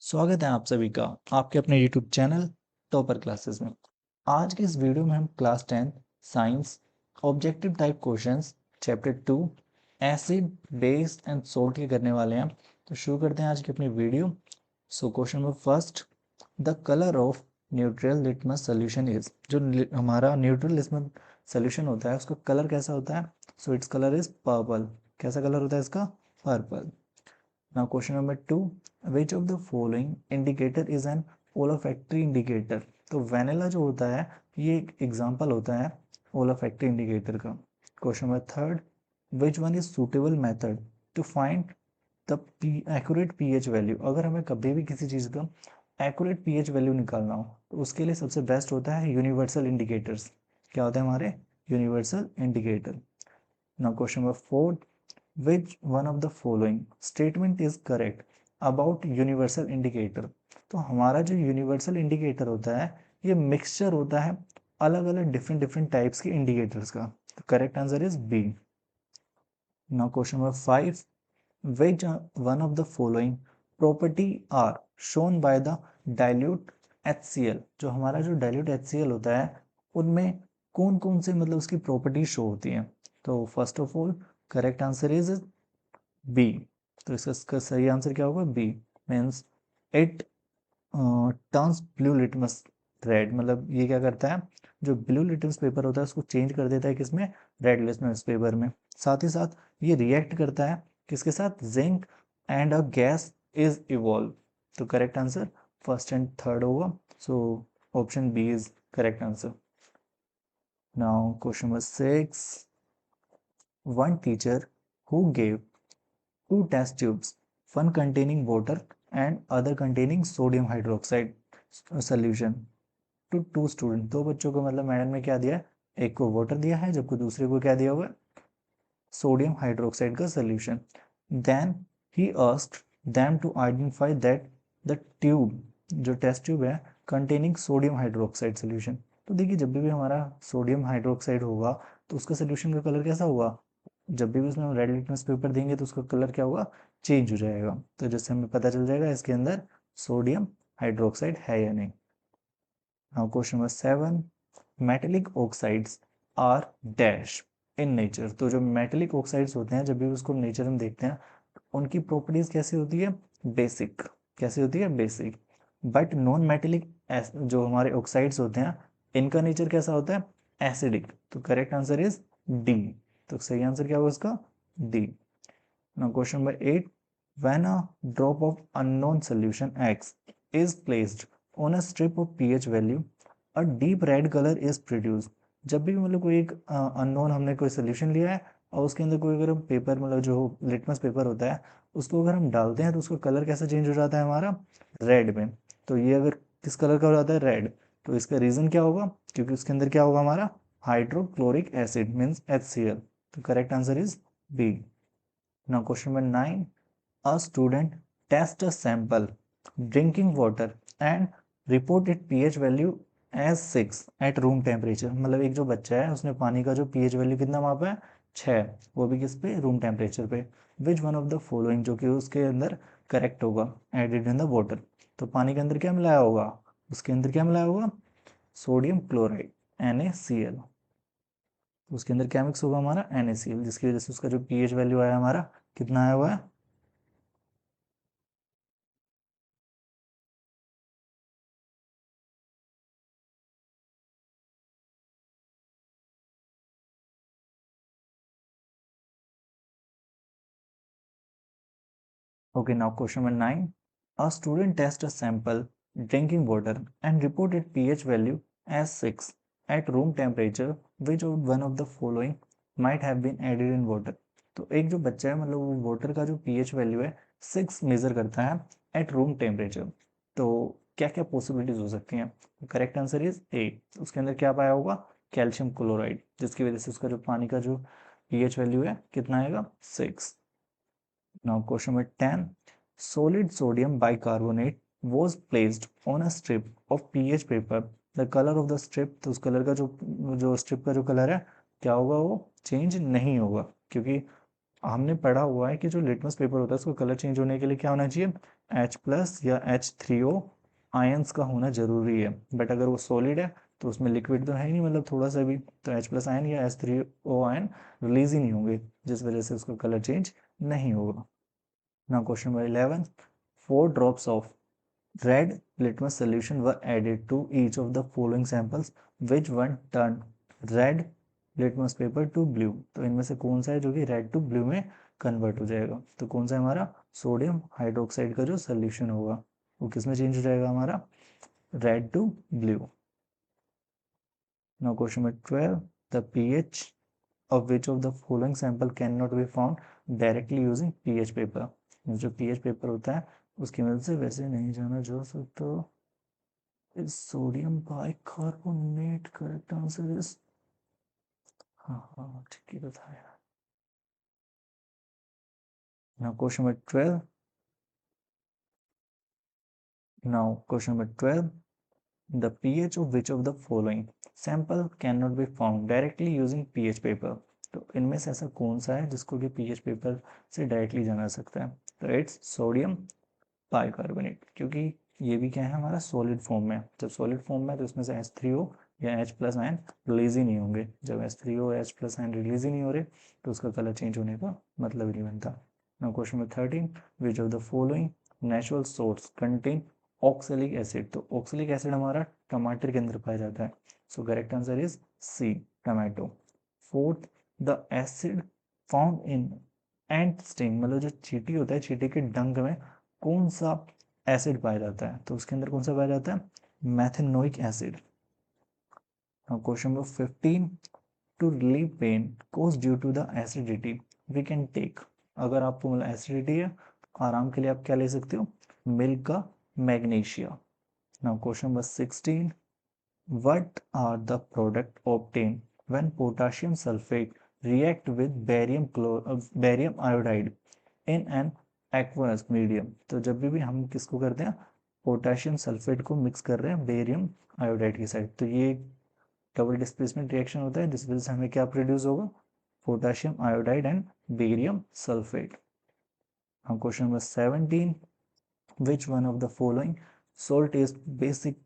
स्वागत है आप सभी का आपके अपने YouTube चैनल टॉपर क्लासेस में। आज के इस वीडियो में हम class 10 science objective type questions chapter 2 acid base and salt के करने वाले हैं। तो शुरू करते हैं आज की अपनी video. So question number first, the colour of neutral litmus solution is. जो हमारा न्यूट्रल लिटमस सोल्यूशन होता है उसका कलर कैसा होता है? So its colour is purple. कैसा कलर होता है इसका? Purple. Now question number 2, which of the following indicator is an olfactory indicator? तो वेनिला जो होता है ये एक एग्जांपल होता है olfactory indicator का। Question number third, which one is suitable method to find the accurate pH value? अगर हमें कभी भी किसी चीज़ का accurate pH value निकालना हो तो उसके लिए सबसे बेस्ट होता है यूनिवर्सल इंडिकेटर्स। क्या होते हैं हमारे universal indicator. Now question number fourth, which one of the following statement is correct about universal indicator? तो हमारा जो यूनिवर्सल इंडिकेटर होता है ये मिक्सचर होता है अलग अलग डिफरेंट डिफरेंट टाइप्स के इंडिकेटर्स का। तो correct answer is B. Now question number 5, which one of the following property are shown by the dilute HCl? जो हमारा जो dilute HCl होता है उनमें कौन कौन से मतलब उसकी प्रॉपर्टी शो होती हैं? तो first of all correct answer is B. तो इसका सही आंसर क्या होगा? B. Means it turns blue litmus red. मतलब ये क्या करता है, जो ब्लू लिटमस पेपर होता है उसको चेंज कर देता है किसमें? रेड लिटमस पेपर में। साथ ही साथ ये रिएक्ट करता है किसके साथ? Zinc and a gas is evolve. तो correct answer first and third होगा। So option B is correct answer. Now question number 6, one teacher who gave two test tubes, one containing water and other containing sodium hydroxide solution to two students। दो बच्चों को मतलब madam ने क्या दिया है? एक को वाटर दिया है जबकि दूसरे को क्या दिया हुआ है? सोडियम हाइड्रोक्साइड का solution. Then he asked them to identify that the tube, जो टेस्ट ट्यूब है, कंटेनिंग सोडियम हाइड्रोक्साइड सोल्यूशन। तो देखिए जब भी हमारा सोडियम हाइड्रोक्साइड होगा तो उसका सोल्यूशन का कलर कैसा होगा? जब भी उसमें हम रेड लिटमस पेपर देंगे तो उसका कलर क्या होगा? चेंज हो जाएगा। तो जैसे हमें पता चल जाएगा इसके अंदर सोडियम हाइड्रोक्साइड है या नहीं। Now question number 7, metallic oxides are dash in nature. तो जो मेटेलिक ऑक्साइड्स होते हैं जब भी उसको नेचर में देखते हैं उनकी प्रॉपर्टीज कैसी होती है? बेसिक। कैसी होती है? बेसिक। बट नॉन मेटेलिक जो हमारे ऑक्साइड्स होते हैं इनका नेचर कैसा होता है? एसिडिक। तो करेक्ट आंसर इज डी। तो सही आंसर क्या होगा इसका? D. Now question number 8, when a drop of unknown solution X is placed on a strip of pH value, a deep red color is produced। जब भी मतलब कोई एक अननोन हमने कोई सोल्यूशन लिया है और उसके अंदर कोई अगर हम पेपर मतलब जो लिटमस पेपर होता है उसको अगर हम डालते हैं तो उसका कलर कैसा चेंज हो जाता है हमारा? रेड में। तो ये अगर किस कलर का हो जाता है? रेड। तो इसका रीजन क्या होगा? क्योंकि उसके अंदर क्या होगा हमारा? Hydrochloric acid means HCl। तो correct answer is B. Now question number 9, a student test a sample drinking water and report its pH value as 6 at room temperature। मतलब एक जो बच्चा है उसने पानी का जो pH वैल्यू कितना मापा है? 6। वो भी किस पे? रूम टेम्परेचर पे। विच वन ऑफ द फॉलोइंग, जो कि उसके अंदर करेक्ट होगा, एडिड इन द वाटर। तो पानी के अंदर क्या मिलाया होगा? उसके अंदर क्या मिलाया होगा? Sodium chloride NaCl। उसके अंदर क्या मिक्स होगा हमारा? NaCl, जिसकी वजह से उसका जो pH वैल्यू आया हमारा कितना आया हुआ है? Okay, now question number 9. A student tests a sample drinking water and reported pH value as 6 at room temperature. Which one of the following might have been added in water? तो एक जो बच्चा है मतलब वो वाटर का जो pH value है 6 मेजर करता है एट रूम टेम्परेचर। तो क्या क्या पॉसिबिलिटीज हो सकती हैं? Correct answer is a. उसके अंदर क्या पाया होगा? कैल्शियम क्लोराइड, जिसकी वजह से उसका जो पानी का जो pH वैल्यू है कितना आएगा? 6। Now question number 10. Solid sodium bicarbonate was placed on a strip of pH paper. The color of the strip, तो उस कलर का जो स्ट्रिप का जो कलर है क्या होगा? वो चेंज नहीं होगा, क्योंकि हमने पढ़ा हुआ है कि जो लिटमस पेपर होता है उसको कलर चेंज होने के लिए क्या होना चाहिए? H+ या H3O आयंस का होना जरूरी है, बट अगर वो सॉलिड है तो उसमें लिक्विड तो है ही नहीं, मतलब थोड़ा सा भी, तो H+ आयन या H3O आयन रिलीज ही नहीं होंगे, जिस वजह से उसका कलर चेंज नहीं होगा। Now question number 11, 4 drops of red litmus solution were added to each of the following samples, which one turned red litmus paper to blue। तो इनमें से कौन सा है जो कि रेड टू ब्लू में कन्वर्ट हो जाएगा, तो कौन सा है हमारा सोडियम हाइड्रोक्साइड का जो सोल्यूशन होगा वो किस में चेंज हो जाएगा हमारा, red to blue. Now question number 12, the pH of which of the following sample cannot be found directly using pH paper। जो pH पेपर होता है उसकी मदद से वैसे नहीं जाना जा सकता, इस sodium bicarbonate. Correct answer is, हाँ हाँ ठीक ही बताया। Now question number 12, now question number 12, the pH of which of the following sample cannot be found directly using pH paper। तो इनमें से ऐसा कौन सा है जिसको कि pH पेपर से डायरेक्टली जाना सकता है, तो इट्स सोडियम बाइकार्बोनेट, क्योंकि ये भी क्या है हमारा सॉलिड फॉर्म में। जब सॉलिड फॉर्म में तो इसमें से H3O या H+ आयन रिलीज ही नहीं होंगे, जब H3O या H+ आयन रिलीज ही नहीं हो रहे तो उसका कलर चेंज होने का मतलब ही नहीं बनता। Now question number 13, which of the following natural source contain oxalic acid. तो ऑक्सैलिक एसिड हमारा टमाटर के अंदर पाया जाता है, so correct answer is C, tomato. Fourth, the acid found in ant sting, मतलब जो चींटी होता है चींटी के डंक में कौन सा एसिड पाया जाता है, तो उसके अंदर कौन सा पाया जाता है, methanoic acid. Question number 15, to relieve pain cause due to the acidity we can take. अगर आपको मतलब एसिडिटी है तो आराम के लिए आप क्या ले सकते हो, मिल्क का magnesia. Now question number 16, what are the product obtained when potassium sulfate react with barium iodide in an aqueous medium। तो जब भी हम किसको करते हैं, पोटाशियम सल्फेट को मिक्स कर रहे हैं बेरियम आयोडाइड के साथ, तो ये डबल डिस्प्लेसमेंट रिएक्शन होता है जिस वजह से हमें क्या प्रोड्यूस होगा, potassium iodide and barium sulphate. हम question number 17, which one of the following salt is basic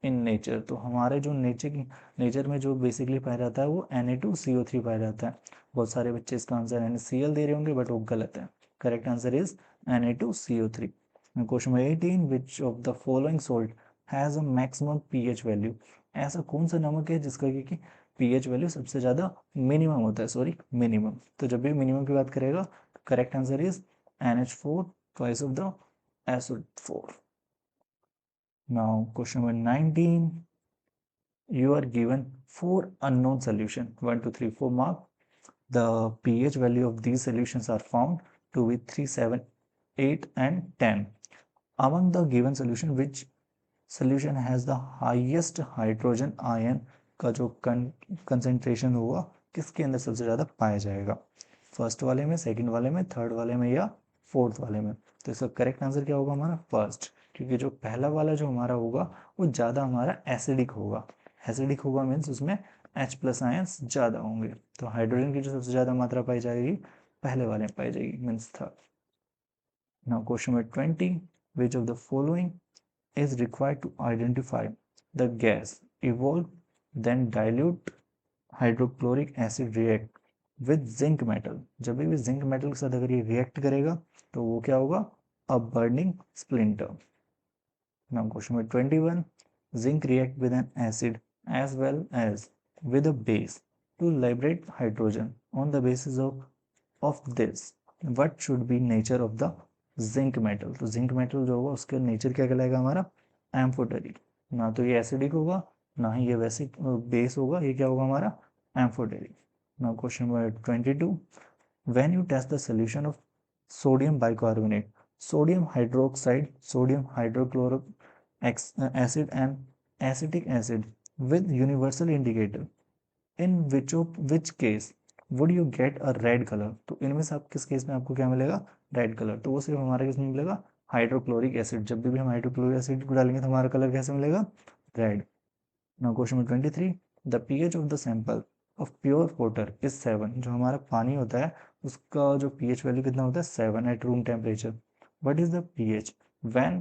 in nature. तो हमारे जो नेचर में जो बेसिकली पाया जाता है वो Na2CO3 पाया जाता है। बहुत सारे बच्चे इसका आंसर NaCl दे रहे होंगे बट वो गलत है, correct answer is Na2CO3। Question number 18, which of the following salt has a maximum pH value. ऐसा कौन सा नमक है जिसका कि पीएच वैल्यू सबसे ज्यादा मिनिमम होता है, सॉरी मिनिमम, तो जब भी मिनिमम की बात करेगा तो correct answer is NH4 twice of the SO4। Now question number 19, you are given 4 unknown solution 1 2 3 4 mark. The pH value of these solutions are found to be 3 7 8 and 10। among the given solution which solution has the highest hydrogen ion का जो concentration होगा किसके अंदर सबसे ज्यादा पाया जाएगा, first वाले में, सेकंड वाले में, थर्ड वाले में या फोर्थ वाले में। तो इसका करेक्ट आंसर क्या होगा हमारा फर्स्ट, क्योंकि जो पहला वाला जो हमारा होगा वो ज़्यादा हमारा एसिडिक होगा। एसिडिक होगा मीन्स उसमें H+ आयंस ज़्यादा होंगे, तो हाइड्रोजन की जो सबसे ज़्यादा मात्रा पाई जाएगी पहले वाले में पाई जाएगी, means third. Now question number 20, which of the following is required to identify the gas evolve then dilute hydrochloric acid react with zinc metal। जब भी जिंक मेटल के साथ अगर ये रिएक्ट करेगा तो वो क्या होगा, a burning splinter। Now question number 21, zinc react with an acid as well as with a base to liberate hydrogen on the basis of this what should be nature of the zinc metal। तो zinc metal जो होगा उसका nature क्या कहलाएगा हमारा amphoteric, ना तो ये एसिडिक होगा ना ही ये वैसे बेस होगा, ये क्या होगा हमारा amphoteric. Now question number 22, when you test the solution of sodium bicarbonate, sodium hydroxide, sodium hydrochloric acid and acetic acid with universal indicator, in which case would you get a red color। तो इनमें से आप किस case में आपको क्या मिलेगा, red colour. तो वो सिर्फ हमारा किस में मिलेगा, हाइड्रोक्लोरिक एसिड। जब भी हम हाइड्रोक्लोरिक एसिड को डालेंगे तो हमारा कलर कैसे मिलेगा, red. Now question number 23, the pH of the sample of pure water is 7। जो हमारा पानी होता है उसका जो पीएच वैल्यू कितना होता है 7 at room temperature. What is the pH when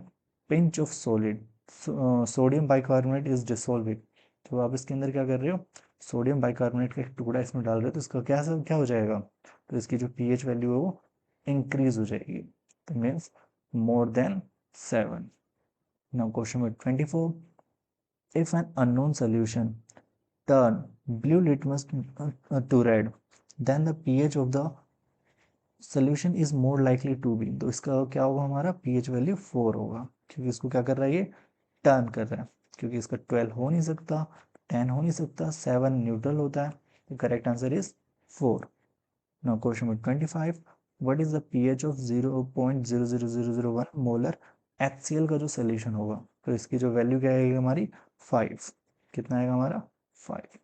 pinch of solid sodium bicarbonate is dissolve it. तो आप इसके अंदर क्या कर रहे हो, सोडियम बाइकार्बोनेट का एक टुकड़ा इसमें डाल रहे हो, तो इसका क्या हो जाएगा, तो इसकी जो पीएच वैल्यू है वो इंक्रीज हो जाएगी, तो means more than 7। Now question number 24, if an unknown solution turn blue litmus to red, then the pH of the solution is more likely to be, तो इसका क्या होगा, हमारा pH वैल्यू 4 होगा, क्योंकि इसको क्या कर रहा है, ये टर्न कर रहा है, क्योंकि इसका 12 हो नहीं सकता, 10 हो नहीं सकता, 7 न्यूट्रल होता है, तो correct answer is 4। Now question number 25, what is the pH of 0.00001 molar HCl का जो सोल्यूशन होगा, तो इसकी जो वैल्यू क्या आएगी हमारी 5, कितना आएगा हमारा 5।